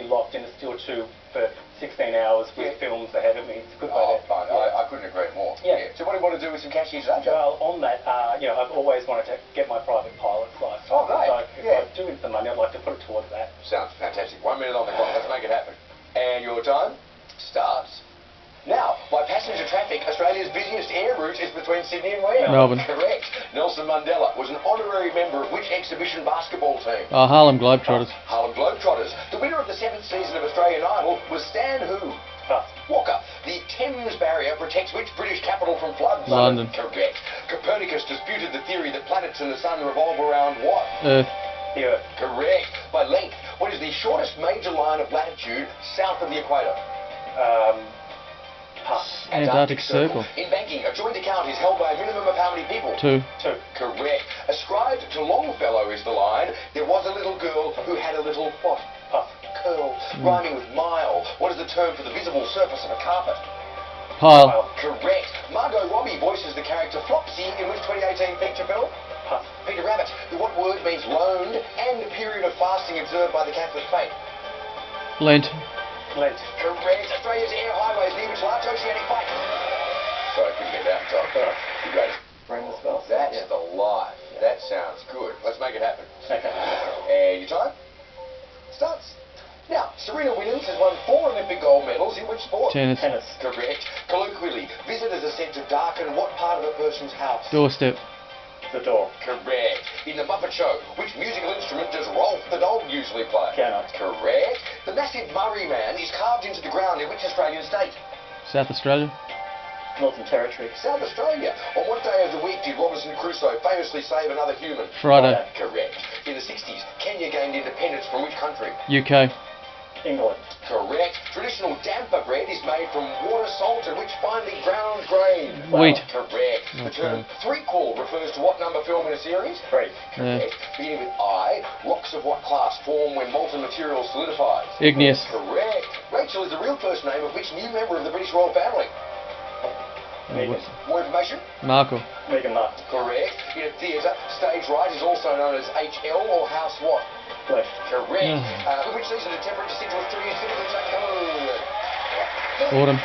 be locked in a steel tube for 16 hours with films ahead of me. It's a good way to... Fun. I couldn't agree more. Yeah. So what do you want to do with some cash here today, Joe? Well, on that, I've always wanted to get my private pilot's license. Oh, great. So if I do win some money, I'd like to put it towards that. Sounds fantastic. 1 minute on the clock. Let's make it happen. And your time starts now. By passenger traffic, Australia's busiest air route is between Sydney and where? Melbourne. Correct. Nelson Mandela was an honorary member of which exhibition basketball team? Harlem Globetrotters. Harlem Globetrotters. The winner of the 7th season of Australian Idol was Stan who? Walker. The Thames Barrier protects which British capital from floods? London. Correct. Copernicus disputed the theory that planets and the sun revolve around what? Earth. The Earth. Correct. By length, what is the shortest major line of latitude south of the equator? Antarctic Circle. In banking, a joint account is held by a minimum of how many people? 2. Correct. Ascribed to Longfellow is the line, there was a little girl who had a little what? Curl. Rhyming with mile. What is the term for the visible surface of a carpet? Pile. Correct. Margot Robbie voices the character Flopsy in which 2018 feature film? Peter Rabbit. What word means loaned and a period of fasting observed by the Catholic faith? Lent. Correct. Australia's air highways near which large oceanic fight? Sorry, I couldn't get that top. You got it. Ring the spell. That's the life. That sounds good. Let's make it happen. Okay. And your time starts now. Serena Williams has won 4 Olympic gold medals in which sport? Tennis. Correct. Colloquially, visitors are said to darken what part of a person's house? Doorstep. The door. Correct. In The Muppet Show, which musical instrument does Rolf the dog usually play? Piano. Correct. The massive Murray Man is carved into the ground in which Australian state? South Australia. Northern Territory. South Australia. On what day of the week did Robinson Crusoe famously save another human? Friday. Correct. In the 60s, Kenya gained independence from which country? UK. England. Correct. Traditional damper bread is made from water, salt, and which finely ground grain? Wheat. Correct. The term threequel refers to what number film in a series? 3. Correct. Beginning with I, rocks of what class form when molten material solidifies? Igneous. Correct. Rachel is the real first name of which new member of the British royal family? Megan. More information? Markle. Meghan Markle. Correct. In a theatre, stage right is also known as HL or house what? Left. Correct. In which season did temperature deciduous trees typically change colour? Autumn.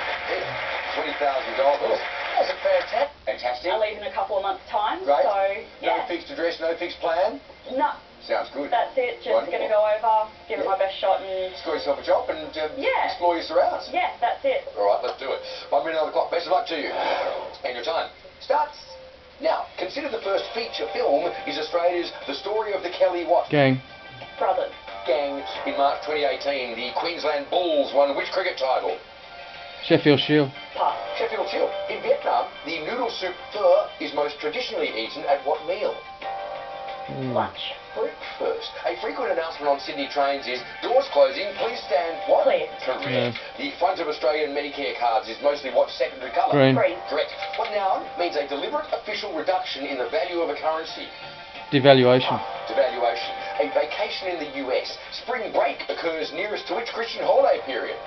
$20,000. That's a fantastic. I leave in a couple of months' time. Great. So, No yeah. fixed address, no fixed plan? No, Sounds good. that's it. Just going to go over, give it my best shot and... Score yourself a job and Yeah. explore your surrounds. Yeah, that's it. All right, let's do it. 1 minute on the clock. Best of luck to you. And your time starts now. Consider the first feature film is Australia's The Story of the Kelly what? Gang. Brothers. Gang. In March 2018, the Queensland Bulls won which cricket title? Sheffield Shield. Pass. Sheffield Shield. In Vietnam, the noodle soup pho is most traditionally eaten at what meal? Lunch. Breakfast. A frequent announcement on Sydney trains is doors closing, please stand what? Clear. Correct. Yeah. The front of Australian Medicare cards is mostly what secondary colour? Green. Green. Correct. What noun means a deliberate official reduction in the value of a currency? Devaluation. Devaluation. A vacation in the US. Spring break occurs nearest to which Christian holiday period?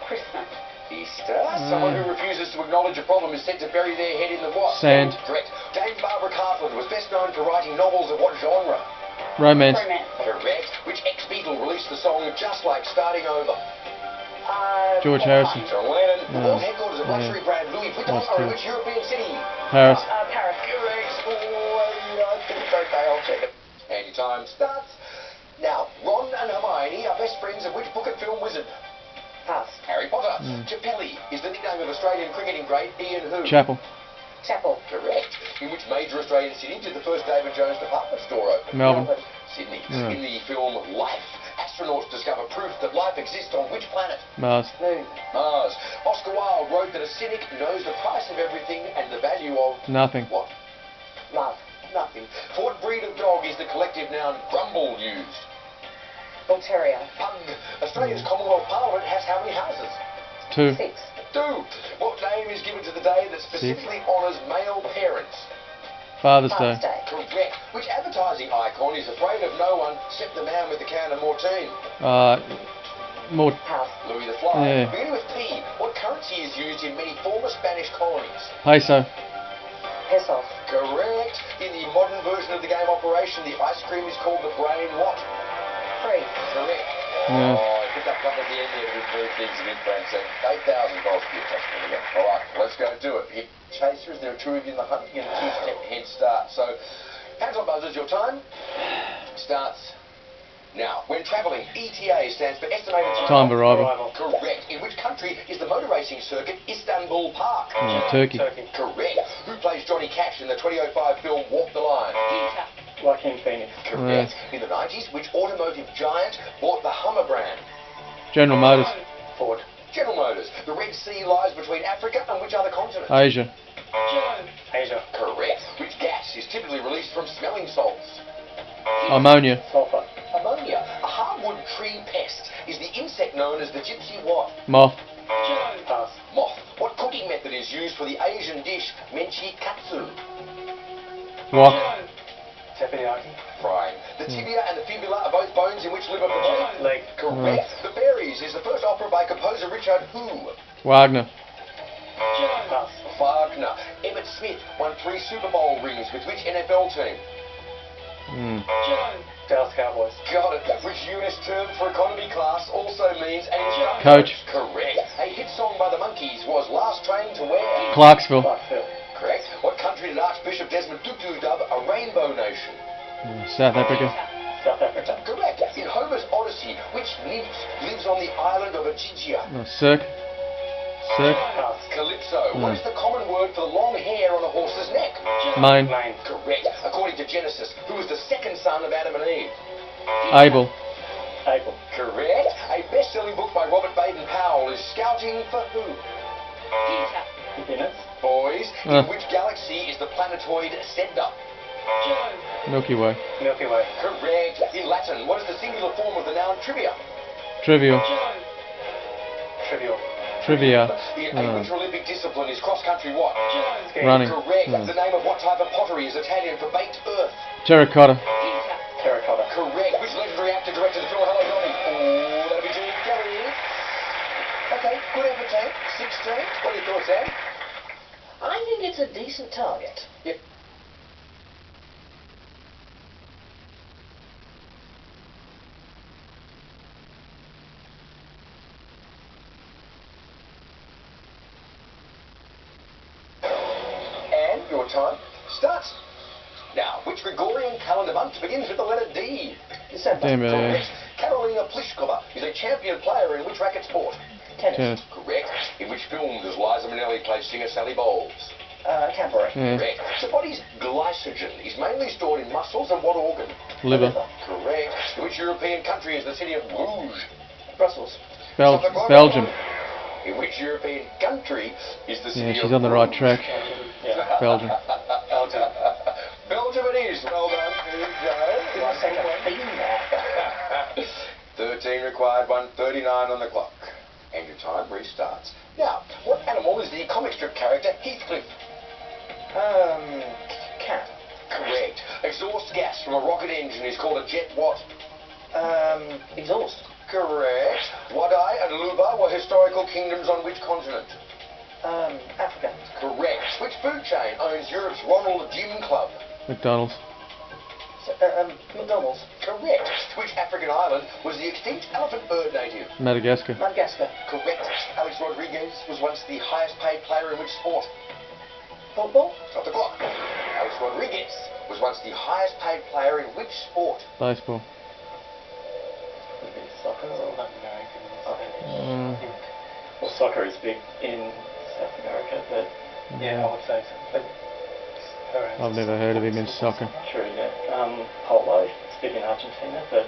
Christmas. Easter. Someone who refuses to acknowledge a problem is said to bury their head in the what? Sand. Correct. Dame Barbara Cartland was best known for writing novels of what genre? Romance. Romance. Correct. Which ex-Beatle released the song Just Like Starting Over? George Harrison. John Lennon. The world headquarters of luxury brand Louis Vuitton That's are in true. which European city? Paris. Paris. Correct. I think it's okay. I'll check it. And your time starts now. Ron and Hermione are best friends of which book and film wizard? Pass. Harry Potter. Chappelli is the nickname of Australian cricketing great Ian who? Chapel. Chapel. Correct. In which major Australian city did the first David Jones department store open? Melbourne. Sydney. Yeah. In the film Life, astronauts discover proof that life exists on which planet? Mars. Moon. Mars. Oscar Wilde wrote that a cynic knows the price of everything and the value of... Nothing. What? Love. Nothing. For what breed of dog is the collective noun grumble used? Bull Terrier. Pug. Australia's Commonwealth Parliament has how many houses? 2. 6. 2. What name is given to the day that specifically honours male parents? Father's Day. Father's Day. Correct. Which advertising icon is afraid of no one except the man with the can of Mortine? More. Pass. Louis the Fly. Yeah. Beginning with P, what currency is used in many former Spanish colonies? Peso. Pesos. Correct. In the modern version of the game Operation, the ice cream is called the brain what? Free. Correct. Yeah. Oh, picked up a couple at the end there to improve things a bit, Francine. $8,000 for your touch. There we go. All right, let's go do it. Hit chasers, there are two of you in the hunt. You get a 2-step head start. So, hands on buzzers, your time starts now. When travelling, ETA stands for estimated Time of arrival. Correct. In which country is the motor racing circuit Istanbul Park? Turkey. Correct. Who plays Johnny Cash in the 2005 film Walk the Line? Joaquin Phoenix. Correct. In the 90s, which automotive giant bought the Hummer brand? General Motors. Ford. General Motors. The Red Sea lies between Africa and which other continent? Asia. Asia. Correct. Which gas is typically released from smelling salts? Ammonia. Sulfur. Ammonia. A hardwood tree pest is the insect known as the gypsy what? Moth. Pass. Moth. What cooking method is used for the Asian dish menchi katsu? Wok. Teppanyaki. Frying. The tibia and the fibula are both bones in which live of the body? Leg. Correct. The Berries is the first opera by composer Richard who? Wagner. Pass. Wagner. Emmitt Smith won 3 Super Bowl rings with which NFL team? Dallas Cowboys. Got it. Which US term for economy class also means an instructor? Coach. Correct. A hit song by the Monkees was last trained to where? Clarksville. Clarksville. Correct. What country did Archbishop Desmond Tutu dub a rainbow nation? South Africa. South Africa. Correct. In Homer's Odyssey, which nymph lives on the island of Aegygia? Cirque. Cirque. Pass. Calypso. What is the common word for the long hair on a horse's neck? Mane. Maine. Correct. According to Genesis, who was the second son of Adam and Eve? Abel. April. Correct. A best-selling book by Robert Baden-Powell is Scouting for who? Beginners. Boys, in which galaxy is the planetoid Sedna? Milky Way. Milky Way. Correct. In Latin, what is the singular form of the noun trivia? Trivial. Trivial. Trivia. In which Olympic discipline is cross-country what? Skiing. Running. Correct. The name of what type of pottery is Italian for baked earth? Terracotta. Terracotta. Correct. Which legendary actor directed the film Hello Dolly? Oh, that'll be Gene Kelly. Okay, good effort, Tank. 16. What are your thoughts, Sam? I think it's a decent target. Yep. And your time starts. Now, which Gregorian calendar month begins with the letter D? December. Damn it. Correct. Carolina Pliskova is a champion player in which racket sport? Tennis. Tennis. Correct. In which film does Liza Minnelli play singer Sally Bowles? Cabaret. Yeah. Correct. The body's glycogen is mainly stored in muscles and what organ? Liver. Correct. In which European country is the city of Bruges? Brussels. Belgium. In which European country is the city Yeah, of she's on the right Bruges? track. Yeah. Belgium. Belgium. Belgium it is. Well done. Here we go. I say I've been there. 13 required, 1:39 on the clock. And your time restarts. Now, what animal is the comic strip character Heathcliff? Cat. Correct. Exhaust gas from a rocket engine is called a jet what? Exhaust. Correct. Wadai and Luba were historical kingdoms on which continent? Africa. Correct. Which food chain owns Europe's Ronald Gym Club? McDonald's. McDonald's. Correct. Which African island was the extinct elephant bird native? Madagascar. Madagascar. Correct. Alex Rodriguez was once the highest paid player in which sport? Football. Stop the clock. Alex Rodriguez was once the highest paid player in which sport? Baseball. Would it be soccer or American? Mm. Well, soccer is big in South America, but yeah, I would say so. But I've never heard of him in soccer. True, yeah. Polo, it's big in Argentina, but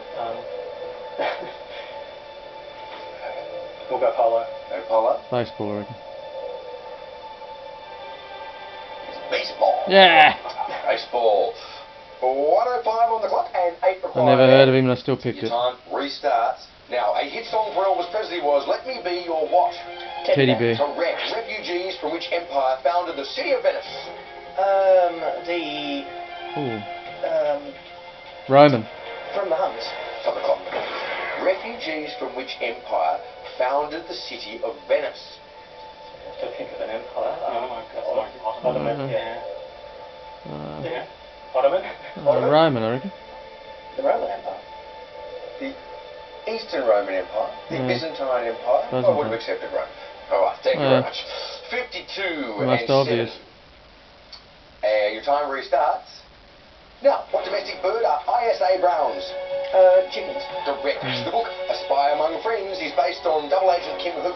we'll go polo. No polo. Baseball, I reckon. It's baseball. Yeah! Baseball. 1:05 on the clock and 8 I required. never heard of him and I still picked Your it. time restarts. Now, a hit song for Elvis Presley was Let Me Be Your What? Teddy bear. Correct. Refugees from which empire founded the city of Venice? Ooh. Roman. From the Huns. Stop the clock. Refugees from which empire founded the city of Venice? To think of an empire. Ottoman, yeah. Yeah. Ottoman? Roman, I reckon. The Roman Empire. The Eastern Roman Empire, the Byzantine Empire. I would have accepted Rome. Alright, thank you very much. 52 Most and obvious. 7. Your time restarts. Now, what domestic bird are ISA Browns? Chickens. Correct. The book A Spy Among Friends is based on double agent Kim who?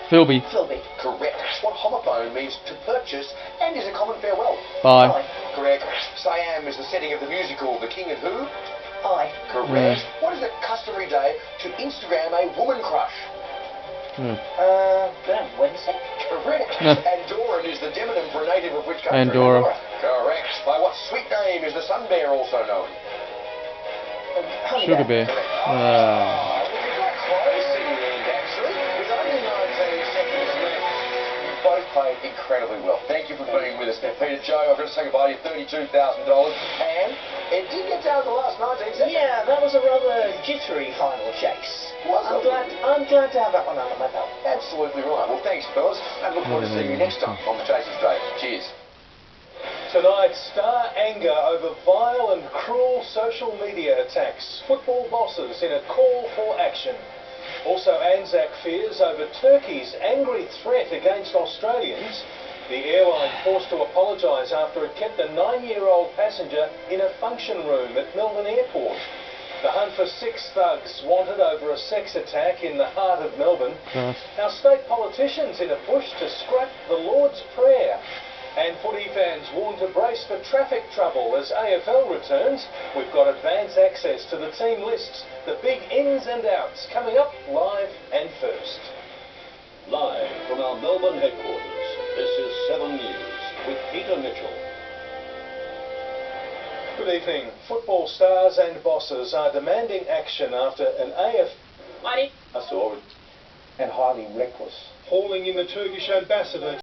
Philby. Philby. Correct. What homophone means to purchase and is a common farewell? Bye. Correct. Siam is the setting of the musical The King and Who? I. Correct. What is the customary day to Instagram a woman crush? Wednesday. Correct. No. Andorran is the demonym for a native of which country? Andorra. Correct. By what sweet name is the sun bear also known? Sugar bear. Well, you got close in the end, actually. With only 19 seconds left, you both played incredibly well. Thank you for being with us. Peter, Joe, I've got to say goodbye to you, $32,000. And it did get down to the last 19 seconds. Yeah, that was a rather jittery final chase. Was it? I'm glad to have that one under my belt. Absolutely right. Well, thanks, fellas. And look forward to seeing you next time on the Chase Australia. Cheers. Tonight, star anger over vile and cruel social media attacks. Football bosses in a call for action. Also, Anzac fears over Turkey's angry threat against Australians. The airline forced to apologise after it kept a 9-year-old passenger in a function room at Melbourne Airport. The hunt for 6 thugs wanted over a sex attack in the heart of Melbourne. Our state politicians in a push to scrap the Lord's Prayer. And footy fans warned to brace for traffic trouble as AFL returns. We've got advance access to the team lists, the big ins and outs, coming up live and first. Live from our Melbourne headquarters, this is 7 News with Peter Mitchell. Good evening. Football stars and bosses are demanding action after an Mighty. I saw it. And highly reckless. Hauling in the Turkish ambassador